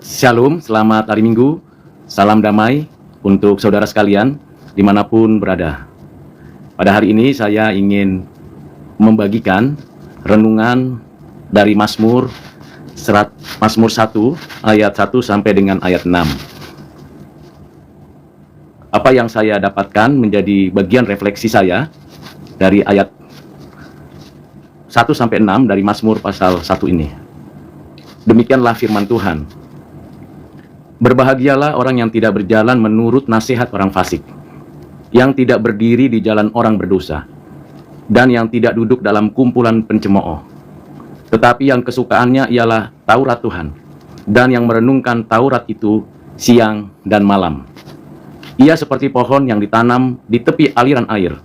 Shalom, selamat hari Minggu, salam damai untuk saudara sekalian dimanapun berada. Pada hari ini saya ingin membagikan renungan dari Mazmur 1 ayat 1 sampai dengan ayat 6. Apa yang saya dapatkan menjadi bagian refleksi saya dari ayat 1 sampai 6 dari Mazmur pasal 1 ini. Demikianlah firman Tuhan. Berbahagialah orang yang tidak berjalan menurut nasihat orang fasik, yang tidak berdiri di jalan orang berdosa, dan yang tidak duduk dalam kumpulan pencemooh. Tetapi yang kesukaannya ialah Taurat Tuhan, dan yang merenungkan Taurat itu siang dan malam. Ia seperti pohon yang ditanam di tepi aliran air,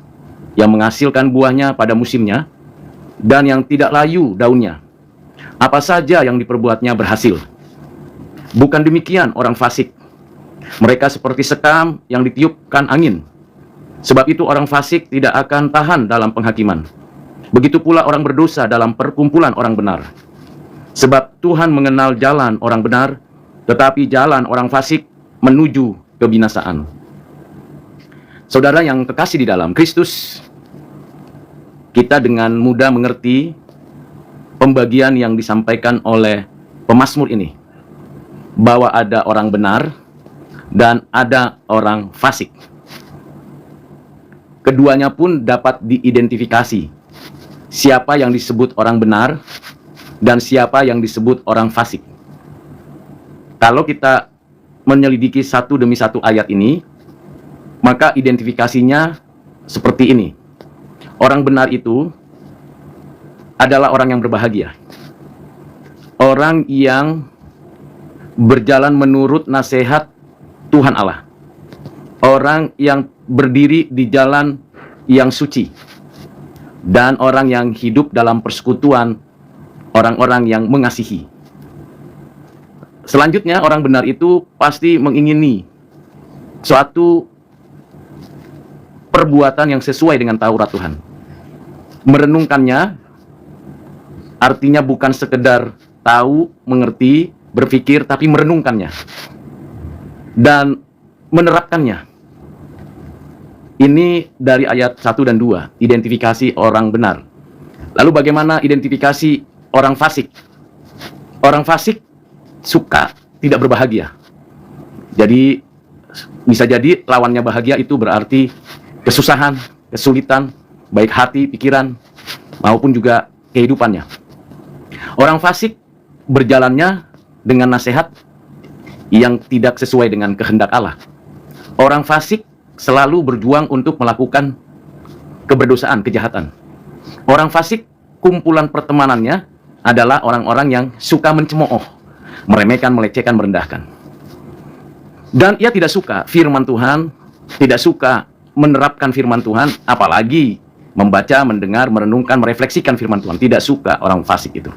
yang menghasilkan buahnya pada musimnya, dan yang tidak layu daunnya. Apa saja yang diperbuatnya berhasil. Bukan demikian orang fasik. Mereka seperti sekam yang ditiupkan angin. Sebab itu orang fasik tidak akan tahan dalam penghakiman. Begitu pula orang berdosa dalam perkumpulan orang benar. Sebab Tuhan mengenal jalan orang benar, tetapi jalan orang fasik menuju kebinasaan. Saudara yang kekasih di dalam Kristus, kita dengan mudah mengerti pembagian yang disampaikan oleh pemazmur ini, bahwa ada orang benar dan ada orang fasik. Keduanya pun dapat diidentifikasi. Siapa yang disebut orang benar dan siapa yang disebut orang fasik. Kalau kita menyelidiki satu demi satu ayat ini, maka identifikasinya seperti ini. Orang benar itu adalah orang yang berbahagia. Orang yang berjalan menurut nasihat Tuhan Allah. Orang yang berdiri di jalan yang suci. Dan orang yang hidup dalam persekutuan orang-orang yang mengasihi. Selanjutnya, orang benar itu pasti mengingini suatu perbuatan yang sesuai dengan Taurat Tuhan. Merenungkannya artinya bukan sekedar tahu, mengerti, berpikir, tapi merenungkannya dan menerapkannya. Ini dari ayat 1 dan 2, identifikasi orang benar. Lalu bagaimana identifikasi orang fasik? Orang fasik suka tidak berbahagia. Jadi bisa jadi lawannya bahagia itu berarti kesusahan, kesulitan, baik hati, pikiran, maupun juga kehidupannya. Orang fasik berjalannya dengan nasihat yang tidak sesuai dengan kehendak Allah. Orang fasik selalu berjuang untuk melakukan keberdosaan, kejahatan. Orang fasik, kumpulan pertemanannya adalah orang-orang yang suka mencemooh, meremehkan, melecehkan, merendahkan. Dan ia tidak suka firman Tuhan, tidak suka menerapkan firman Tuhan, apalagi membaca, mendengar, merenungkan, merefleksikan firman Tuhan. Tidak suka orang fasik itu.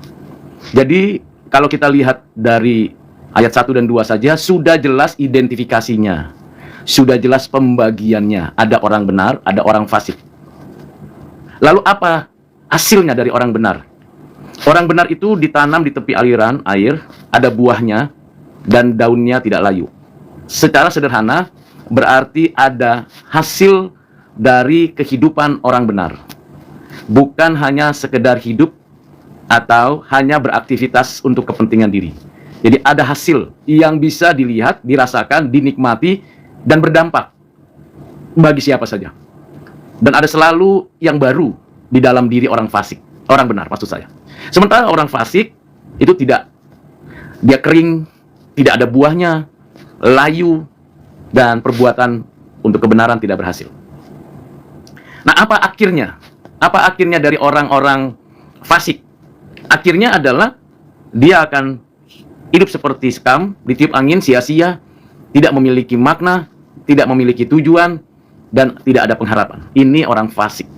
Jadi kalau kita lihat dari ayat 1 dan 2 saja, sudah jelas identifikasinya. Sudah jelas pembagiannya. Ada orang benar, ada orang fasik. Lalu apa hasilnya dari orang benar? Orang benar itu ditanam di tepi aliran air, ada buahnya, dan daunnya tidak layu. Secara sederhana, berarti ada hasil dari kehidupan orang benar. Bukan hanya sekedar hidup, atau hanya beraktivitas untuk kepentingan diri. Jadi ada hasil yang bisa dilihat, dirasakan, dinikmati, dan berdampak bagi siapa saja. Dan ada selalu yang baru di dalam diri orang fasik. Orang benar maksud saya. Sementara orang fasik itu tidak. Dia kering, tidak ada buahnya, layu, dan perbuatan untuk kebenaran tidak berhasil. Nah, apa akhirnya? Apa akhirnya dari orang-orang fasik? Akhirnya adalah dia akan hidup seperti sekam, ditiup angin, sia-sia, tidak memiliki makna, tidak memiliki tujuan, dan tidak ada pengharapan. Ini orang fasik.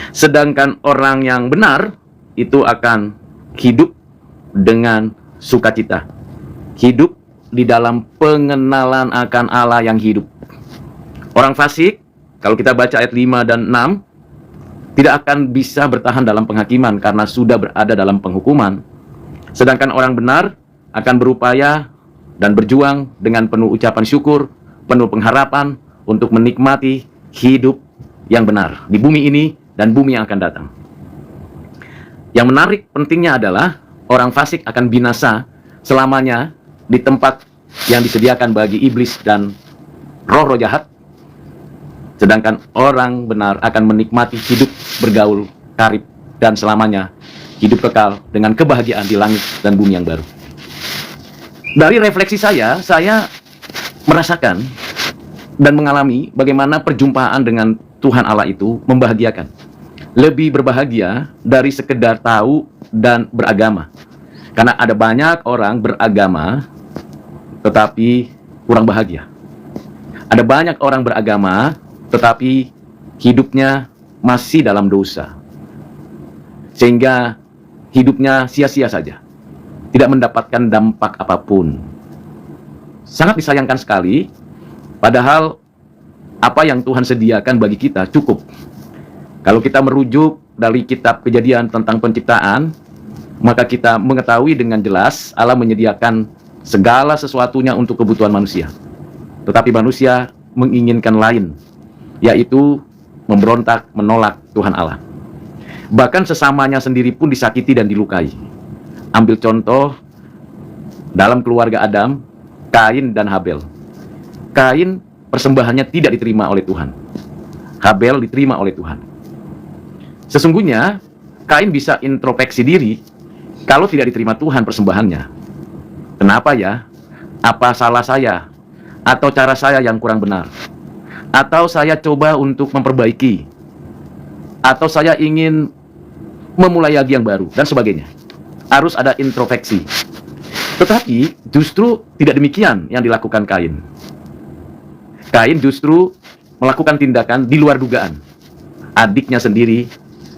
Sedangkan orang yang benar itu akan hidup dengan sukacita. Hidup di dalam pengenalan akan Allah yang hidup. Orang fasik, kalau kita baca ayat 5 dan 6, tidak akan bisa bertahan dalam penghakiman karena sudah berada dalam penghukuman. Sedangkan orang benar akan berupaya dan berjuang dengan penuh ucapan syukur, penuh pengharapan untuk menikmati hidup yang benar di bumi ini dan bumi yang akan datang. Yang menarik pentingnya adalah orang fasik akan binasa selamanya di tempat yang disediakan bagi iblis dan roh-roh jahat, sedangkan orang benar akan menikmati hidup bergaul, karib, dan selamanya hidup kekal dengan kebahagiaan di langit dan bumi yang baru. Dari refleksi saya merasakan dan mengalami bagaimana perjumpaan dengan Tuhan Allah itu membahagiakan. Lebih berbahagia dari sekedar tahu dan beragama. Karena ada banyak orang beragama tetapi kurang bahagia. Ada banyak orang beragama tetapi hidupnya masih dalam dosa. Sehingga hidupnya sia-sia saja. Tidak mendapatkan dampak apapun. Sangat disayangkan sekali, padahal apa yang Tuhan sediakan bagi kita cukup. Kalau kita merujuk dari kitab Kejadian tentang penciptaan, maka kita mengetahui dengan jelas Allah menyediakan segala sesuatunya untuk kebutuhan manusia. Tetapi manusia menginginkan lain, yaitu memberontak, menolak Tuhan Allah. Bahkan sesamanya sendiri pun disakiti dan dilukai. Ambil contoh dalam keluarga Adam, Kain dan Habel. Kain persembahannya tidak diterima oleh Tuhan. Habel diterima oleh Tuhan. Sesungguhnya Kain bisa introspeksi diri kalau tidak diterima Tuhan persembahannya. Kenapa ya? Apa salah saya? Atau cara saya yang kurang benar? Atau saya coba untuk memperbaiki? Atau saya ingin memulai lagi yang baru? Dan sebagainya. Harus ada introspeksi. Tetapi justru tidak demikian yang dilakukan Kain. Kain justru melakukan tindakan di luar dugaan. Adiknya sendiri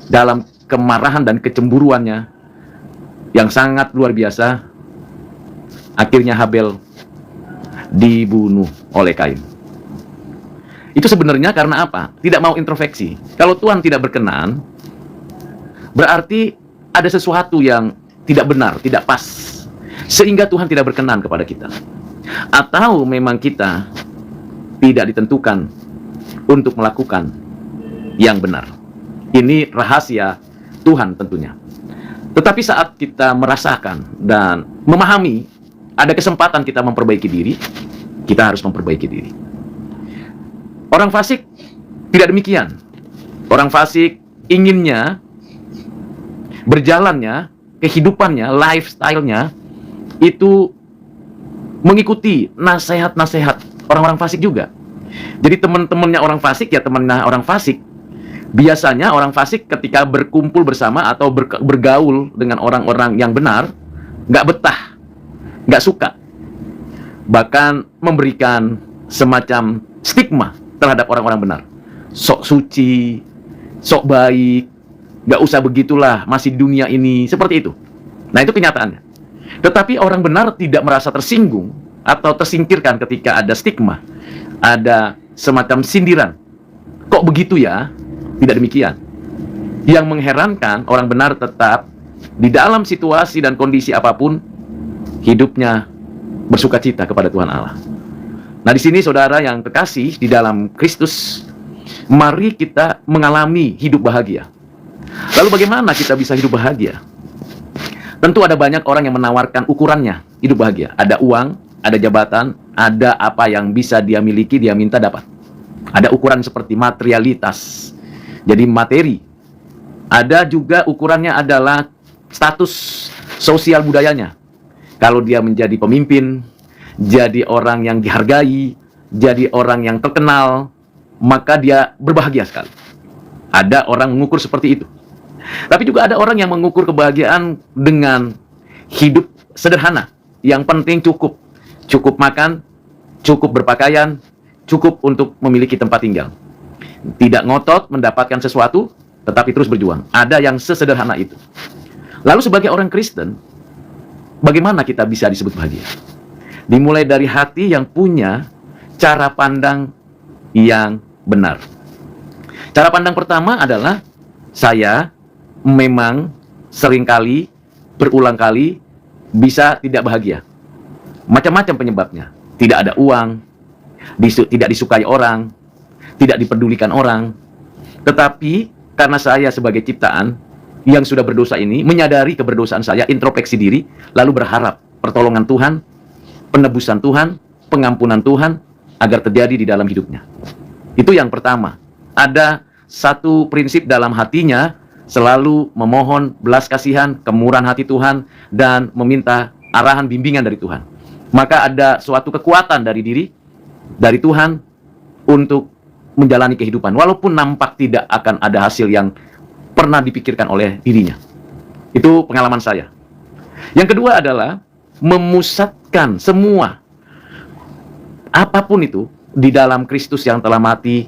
dalam kemarahan dan kecemburuannya yang sangat luar biasa, akhirnya Habel dibunuh oleh Kain. Itu sebenarnya karena apa? Tidak mau introspeksi. Kalau Tuhan tidak berkenan, berarti ada sesuatu yang tidak benar, tidak pas, sehingga Tuhan tidak berkenan kepada kita. Atau memang kita tidak ditentukan untuk melakukan yang benar. Ini rahasia Tuhan tentunya. Tetapi saat kita merasakan dan memahami ada kesempatan kita memperbaiki diri, kita harus memperbaiki diri. Orang fasik tidak demikian. Orang fasik inginnya, berjalannya, kehidupannya, lifestyle-nya itu mengikuti nasihat-nasihat orang-orang fasik juga. Jadi teman-temannya orang fasik ya temannya orang fasik. Biasanya orang fasik ketika berkumpul bersama atau bergaul dengan orang-orang yang benar, nggak betah, nggak suka. Bahkan memberikan semacam stigma terhadap orang-orang benar. Sok suci, sok baik, nggak usah begitulah, masih di dunia ini, seperti itu. Nah, itu kenyataannya. Tetapi orang benar tidak merasa tersinggung atau tersingkirkan ketika ada stigma, ada semacam sindiran. Kok begitu ya? Tidak demikian. Yang mengherankan, orang benar tetap di dalam situasi dan kondisi apapun, hidupnya bersuka cita kepada Tuhan Allah. Nah, di sini saudara yang terkasih di dalam Kristus, mari kita mengalami hidup bahagia. Lalu bagaimana kita bisa hidup bahagia? Tentu ada banyak orang yang menawarkan ukurannya hidup bahagia. Ada uang, ada jabatan, ada apa yang bisa dia miliki, dia minta dapat. Ada ukuran seperti materialitas, jadi materi. Ada juga ukurannya adalah status sosial budayanya. Kalau dia menjadi pemimpin, jadi orang yang dihargai, jadi orang yang terkenal, maka dia berbahagia sekali. Ada orang mengukur seperti itu. Tapi juga ada orang yang mengukur kebahagiaan dengan hidup sederhana. Yang penting cukup. Cukup makan, cukup berpakaian, cukup untuk memiliki tempat tinggal. Tidak ngotot mendapatkan sesuatu, tetapi terus berjuang. Ada yang sesederhana itu. Lalu sebagai orang Kristen, bagaimana kita bisa disebut bahagia? Dimulai dari hati yang punya cara pandang yang benar. Cara pandang pertama adalah saya memang seringkali, berulang kali bisa tidak bahagia. Macam-macam penyebabnya. Tidak ada uang, tidak disukai orang, tidak dipedulikan orang. Tetapi karena saya sebagai ciptaan yang sudah berdosa ini, menyadari keberdosaan saya, introspeksi diri, lalu berharap pertolongan Tuhan, penebusan Tuhan, pengampunan Tuhan, agar terjadi di dalam hidupnya. Itu yang pertama. Ada satu prinsip dalam hatinya, selalu memohon belas kasihan, kemurahan hati Tuhan, dan meminta arahan bimbingan dari Tuhan. Maka ada suatu kekuatan dari diri, dari Tuhan, untuk menjalani kehidupan. Walaupun nampak tidak akan ada hasil yang pernah dipikirkan oleh dirinya. Itu pengalaman saya. Yang kedua adalah memusatkan semua, apapun itu, di dalam Kristus yang telah mati,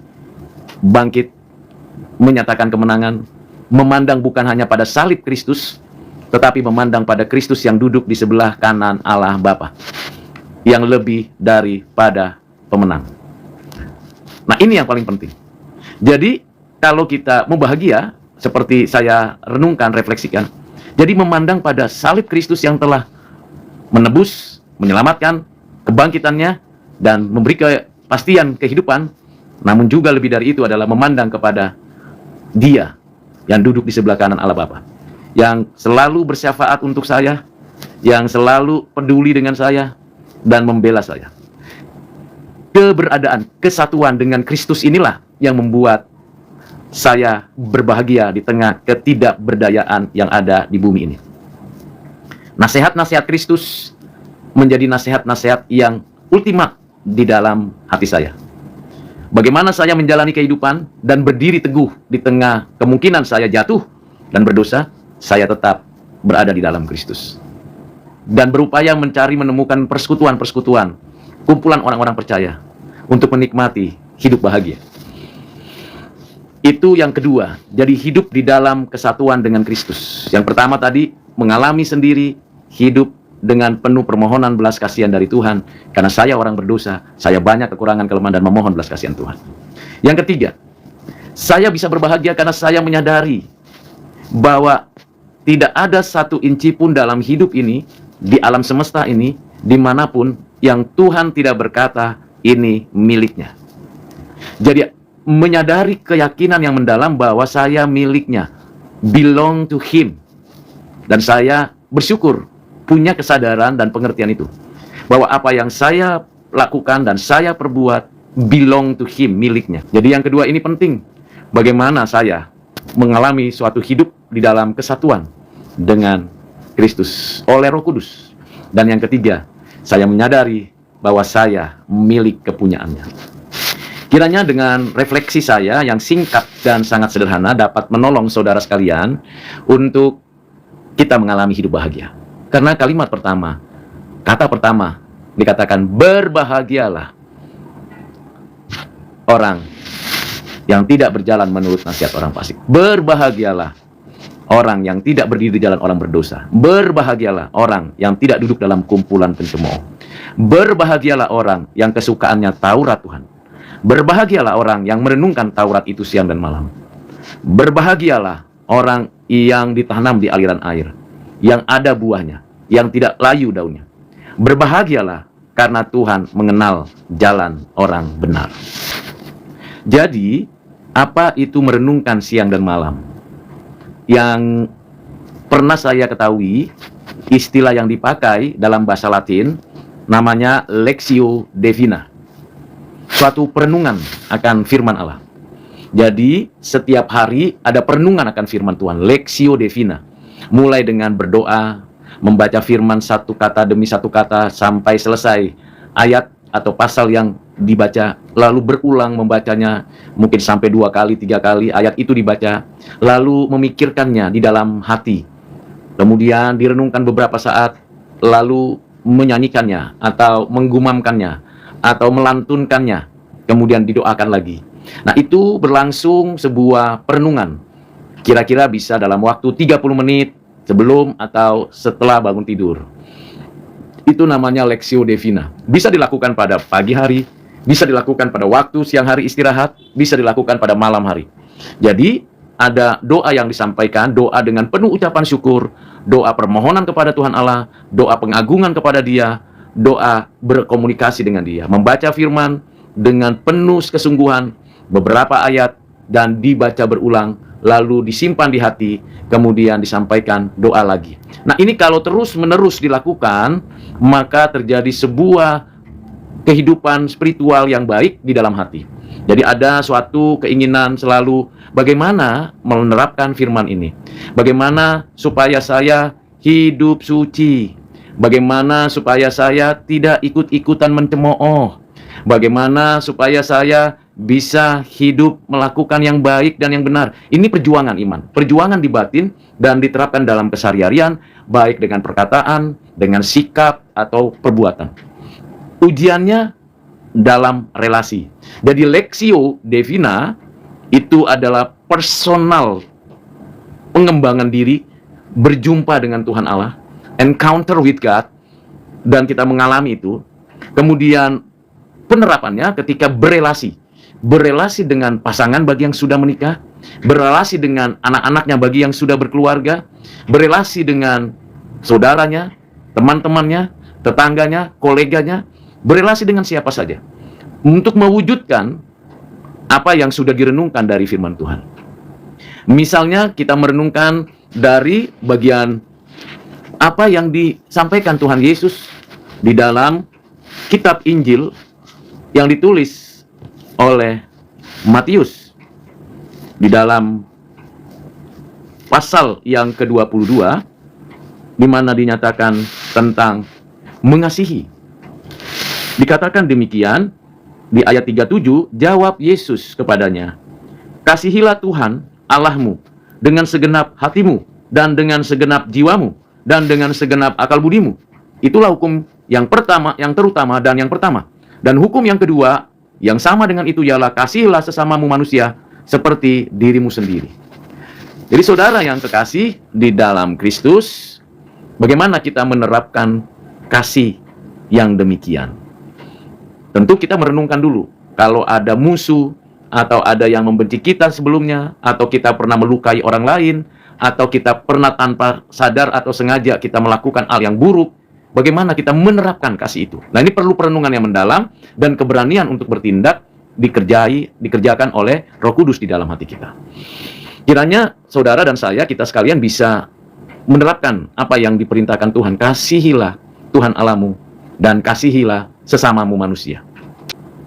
bangkit, menyatakan kemenangan, memandang bukan hanya pada salib Kristus, tetapi memandang pada Kristus yang duduk di sebelah kanan Allah Bapa, yang lebih daripada pemenang. Nah, ini yang paling penting. Jadi, kalau kita mau bahagia, seperti saya renungkan, refleksikan, jadi memandang pada salib Kristus yang telah menebus, menyelamatkan, kebangkitannya, dan memberi kepastian kehidupan. Namun juga lebih dari itu adalah memandang kepada Dia yang duduk di sebelah kanan Allah Bapa, yang selalu bersyafaat untuk saya, yang selalu peduli dengan saya, dan membela saya. Keberadaan, kesatuan dengan Kristus inilah yang membuat saya berbahagia di tengah ketidakberdayaan yang ada di bumi ini. Nasihat-nasihat Kristus menjadi nasihat-nasihat yang ultimat di dalam hati saya. Bagaimana saya menjalani kehidupan dan berdiri teguh di tengah kemungkinan saya jatuh dan berdosa, saya tetap berada di dalam Kristus. Dan berupaya menemukan persekutuan-persekutuan, kumpulan orang-orang percaya, untuk menikmati hidup bahagia. Itu yang kedua, jadi hidup di dalam kesatuan dengan Kristus. Yang pertama tadi, mengalami sendiri, hidup dengan penuh permohonan belas kasihan dari Tuhan. Karena saya orang berdosa, saya banyak kekurangan, kelemahan, dan memohon belas kasihan Tuhan. Yang ketiga, saya bisa berbahagia karena saya menyadari bahwa tidak ada satu inci pun dalam hidup ini, di alam semesta ini, dimanapun, yang Tuhan tidak berkata, ini miliknya. Jadi, menyadari keyakinan yang mendalam bahwa saya miliknya, belong to Him. Dan saya bersyukur, punya kesadaran dan pengertian itu, bahwa apa yang saya lakukan dan saya perbuat, belong to Him, miliknya. Jadi yang kedua ini penting, bagaimana saya mengalami suatu hidup di dalam kesatuan dengan Kristus oleh Roh Kudus. Dan yang ketiga, saya menyadari bahwa saya milik kepunyaannya. Kiranya dengan refleksi saya yang singkat dan sangat sederhana dapat menolong saudara sekalian untuk kita mengalami hidup bahagia. Karena kalimat pertama, kata pertama dikatakan, berbahagialah orang yang tidak berjalan menurut nasihat orang fasik. Berbahagialah orang yang tidak berdiri di jalan orang berdosa. Berbahagialah orang yang tidak duduk dalam kumpulan pencemooh. Berbahagialah orang yang kesukaannya Taurat Tuhan. Berbahagialah orang yang merenungkan Taurat itu siang dan malam. Berbahagialah orang yang ditanam di aliran air, yang ada buahnya, yang tidak layu daunnya. Berbahagialah karena Tuhan mengenal jalan orang benar. Jadi, apa itu merenungkan siang dan malam? Yang pernah saya ketahui, istilah yang dipakai dalam bahasa Latin namanya Lectio Divina, suatu perenungan akan firman Allah. Jadi setiap hari ada perenungan akan firman Tuhan, Lectio Divina, mulai dengan berdoa, membaca firman satu kata demi satu kata sampai selesai ayat atau pasal yang dibaca, lalu berulang membacanya mungkin sampai 2 kali, 3 kali ayat itu dibaca, lalu memikirkannya di dalam hati, kemudian direnungkan beberapa saat, lalu menyanyikannya atau menggumamkannya atau melantunkannya, kemudian didoakan lagi. Nah, itu berlangsung sebuah perenungan, kira-kira bisa dalam waktu 30 menit sebelum atau setelah bangun tidur. Itu namanya Lectio Divina. Bisa dilakukan pada pagi hari, bisa dilakukan pada waktu siang hari istirahat, bisa dilakukan pada malam hari. Jadi, ada doa yang disampaikan, doa dengan penuh ucapan syukur, doa permohonan kepada Tuhan Allah, doa pengagungan kepada Dia, doa berkomunikasi dengan Dia, membaca firman dengan penuh kesungguhan, beberapa ayat, dan dibaca berulang, lalu disimpan di hati, kemudian disampaikan doa lagi. Nah, ini kalau terus-menerus dilakukan, maka terjadi sebuah kehidupan spiritual yang baik di dalam hati. Jadi ada suatu keinginan selalu bagaimana menerapkan firman ini. Bagaimana supaya saya hidup suci. Bagaimana supaya saya tidak ikut-ikutan mencemooh. Bagaimana supaya saya bisa hidup melakukan yang baik dan yang benar. Ini perjuangan iman. Perjuangan di batin dan diterapkan dalam keseharian, baik dengan perkataan, dengan sikap, atau perbuatan. Ujiannya dalam relasi. Jadi Lectio Divina itu adalah personal pengembangan diri, berjumpa dengan Tuhan Allah, encounter with God, dan kita mengalami itu. Kemudian penerapannya ketika berelasi dengan pasangan bagi yang sudah menikah, berelasi dengan anak-anaknya bagi yang sudah berkeluarga, berelasi dengan saudaranya, teman-temannya, tetangganya, koleganya, berelasi dengan siapa saja untuk mewujudkan apa yang sudah direnungkan dari firman Tuhan. Misalnya kita merenungkan dari bagian apa yang disampaikan Tuhan Yesus di dalam kitab Injil yang ditulis oleh Matius di dalam pasal yang ke-22, di mana dinyatakan tentang mengasihi. Dikatakan demikian di ayat 37, jawab Yesus kepadanya, kasihilah Tuhan Allahmu dengan segenap hatimu, dan dengan segenap jiwamu, dan dengan segenap akal budimu. Itulah hukum yang pertama, yang terutama, dan yang pertama. Dan hukum yang kedua, yang sama dengan itu ialah kasihilah sesamamu manusia seperti dirimu sendiri. Jadi saudara yang kekasih di dalam Kristus, bagaimana kita menerapkan kasih yang demikian? Tentu kita merenungkan dulu, kalau ada musuh, atau ada yang membenci kita sebelumnya, atau kita pernah melukai orang lain, atau kita pernah tanpa sadar atau sengaja kita melakukan hal yang buruk, bagaimana kita menerapkan kasih itu? Nah, ini perlu perenungan yang mendalam dan keberanian untuk bertindak dikerjakan oleh Roh Kudus di dalam hati kita. Kiranya saudara dan saya, kita sekalian bisa menerapkan apa yang diperintahkan Tuhan. Kasihilah Tuhan Allahmu dan kasihilah sesamamu manusia.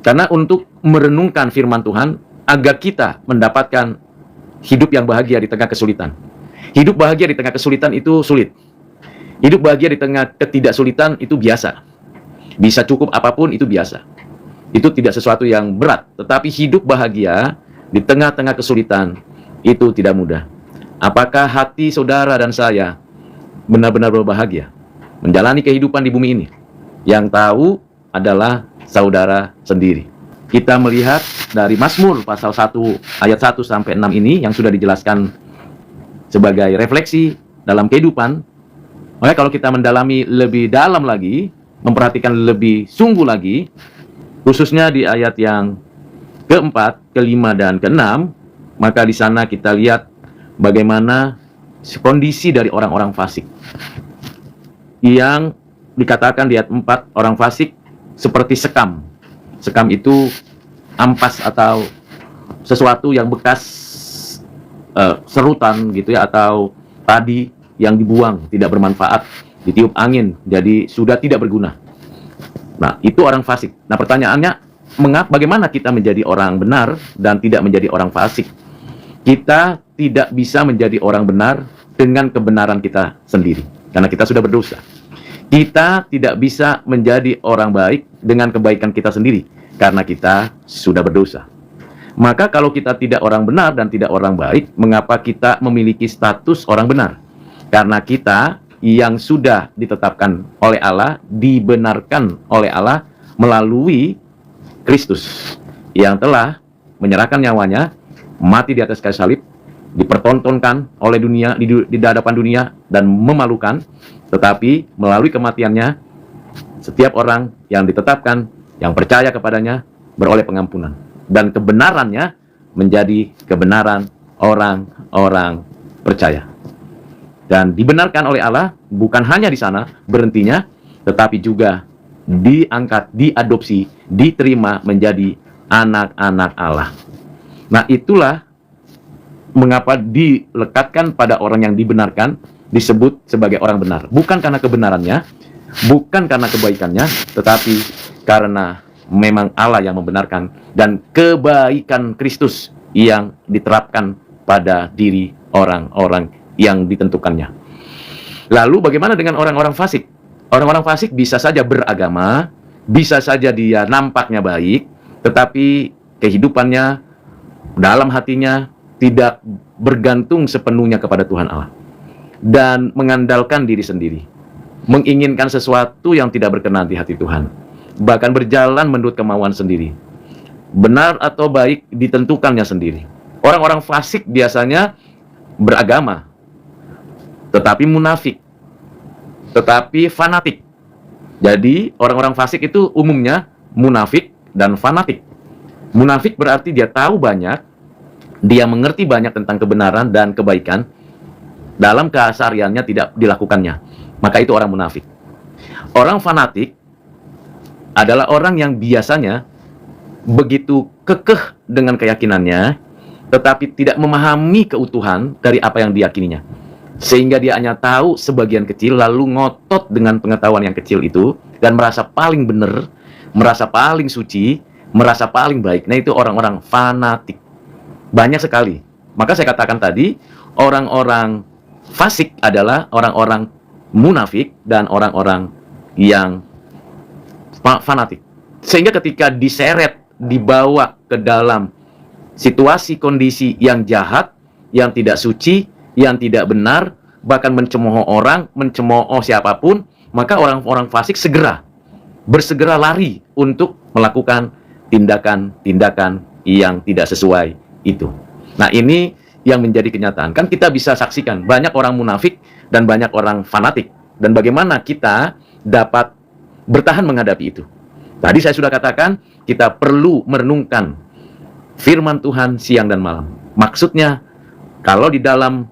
Karena untuk merenungkan firman Tuhan agar kita mendapatkan hidup yang bahagia di tengah kesulitan. Hidup bahagia di tengah kesulitan itu sulit. Hidup bahagia di tengah ketidaksulitan itu biasa. Bisa cukup apapun itu biasa. Itu tidak sesuatu yang berat. Tetapi hidup bahagia di tengah-tengah kesulitan itu tidak mudah. Apakah hati saudara dan saya benar-benar berbahagia menjalani kehidupan di bumi ini? Yang tahu adalah saudara sendiri. Kita melihat dari Mazmur pasal 1 ayat 1 sampai 6 ini yang sudah dijelaskan sebagai refleksi dalam kehidupan. Maka kalau kita mendalami lebih dalam lagi, memperhatikan lebih sungguh lagi, khususnya di ayat yang keempat, kelima, dan keenam, maka di sana kita lihat bagaimana kondisi dari orang-orang fasik. Yang dikatakan di ayat 4, orang fasik seperti sekam. Sekam itu ampas atau sesuatu yang bekas serutan gitu ya, atau padi yang dibuang, tidak bermanfaat, ditiup angin, jadi sudah tidak berguna. Nah, itu orang fasik. Nah, pertanyaannya, bagaimana kita menjadi orang benar dan tidak menjadi orang fasik? Kita tidak bisa menjadi orang benar dengan kebenaran kita sendiri, karena kita sudah berdosa. Kita tidak bisa menjadi orang baik dengan kebaikan kita sendiri, karena kita sudah berdosa. Maka kalau kita tidak orang benar dan tidak orang baik, mengapa kita memiliki status orang benar? Karena kita yang sudah ditetapkan oleh Allah, dibenarkan oleh Allah melalui Kristus, yang telah menyerahkan nyawanya, mati di atas kayu salib, dipertontonkan oleh dunia, di hadapan dunia, dan memalukan. Tetapi melalui kematiannya, setiap orang yang ditetapkan, yang percaya kepadanya, beroleh pengampunan. Dan kebenarannya menjadi kebenaran orang-orang percaya. Dan dibenarkan oleh Allah, bukan hanya di sana berhentinya, tetapi juga diangkat, diadopsi, diterima menjadi anak-anak Allah. Nah, itulah mengapa dilekatkan pada orang yang dibenarkan disebut sebagai orang benar. Bukan karena kebenarannya, bukan karena kebaikannya, tetapi karena memang Allah yang membenarkan dan kebaikan Kristus yang diterapkan pada diri orang-orang yang ditentukannya. Lalu bagaimana dengan orang-orang fasik? Orang-orang fasik bisa saja beragama, bisa saja dia nampaknya baik, tetapi kehidupannya, dalam hatinya tidak bergantung sepenuhnya kepada Tuhan Allah dan mengandalkan diri sendiri, menginginkan sesuatu yang tidak berkenan di hati Tuhan, bahkan berjalan menurut kemauan sendiri. Benar atau baik ditentukannya sendiri. Orang-orang fasik biasanya beragama, tetapi munafik, tetapi fanatik. Jadi orang-orang fasik itu umumnya munafik dan fanatik. Munafik berarti dia tahu banyak, dia mengerti banyak tentang kebenaran dan kebaikan, dalam kesehariannya tidak dilakukannya. Maka itu orang munafik. Orang fanatik adalah orang yang biasanya begitu kekeh dengan keyakinannya, tetapi tidak memahami keutuhan dari apa yang diyakininya. Sehingga dia hanya tahu sebagian kecil, lalu ngotot dengan pengetahuan yang kecil itu, dan merasa paling benar, merasa paling suci, merasa paling baik. Nah, itu orang-orang fanatik. Banyak sekali. Maka saya katakan tadi, orang-orang fasik adalah orang-orang munafik dan orang-orang yang fanatik. Sehingga ketika diseret, dibawa ke dalam situasi kondisi yang jahat, yang tidak suci, yang tidak benar, bahkan mencemooh orang, mencemooh siapapun, maka orang-orang fasik bersegera lari untuk melakukan tindakan-tindakan yang tidak sesuai itu. Nah, ini yang menjadi kenyataan. Kan kita bisa saksikan banyak orang munafik dan banyak orang fanatik. Dan bagaimana kita dapat bertahan menghadapi itu. Tadi saya sudah katakan, kita perlu merenungkan firman Tuhan siang dan malam. Maksudnya, kalau di dalam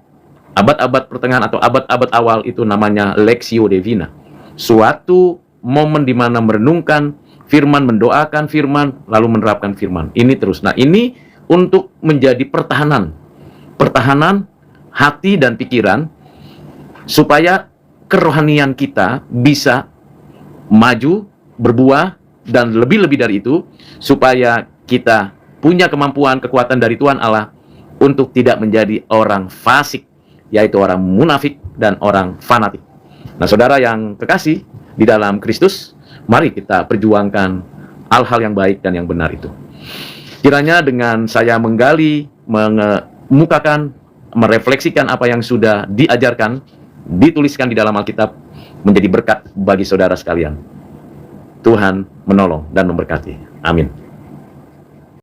abad-abad pertengahan atau abad-abad awal itu namanya Lectio Divina. Suatu momen di mana merenungkan firman, mendoakan firman, lalu menerapkan firman. Ini terus. Nah, ini untuk menjadi pertahanan hati dan pikiran, supaya kerohanian kita bisa maju, berbuah, dan lebih-lebih dari itu, supaya kita punya kemampuan, kekuatan dari Tuhan Allah untuk tidak menjadi orang fasik, yaitu orang munafik dan orang fanatik. Nah, saudara yang kekasih di dalam Kristus, mari kita perjuangkan hal-hal yang baik dan yang benar itu. Kiranya dengan saya menggali, mengemukakan, merefleksikan apa yang sudah diajarkan, dituliskan di dalam Alkitab, menjadi berkat bagi saudara sekalian. Tuhan menolong dan memberkati. Amin.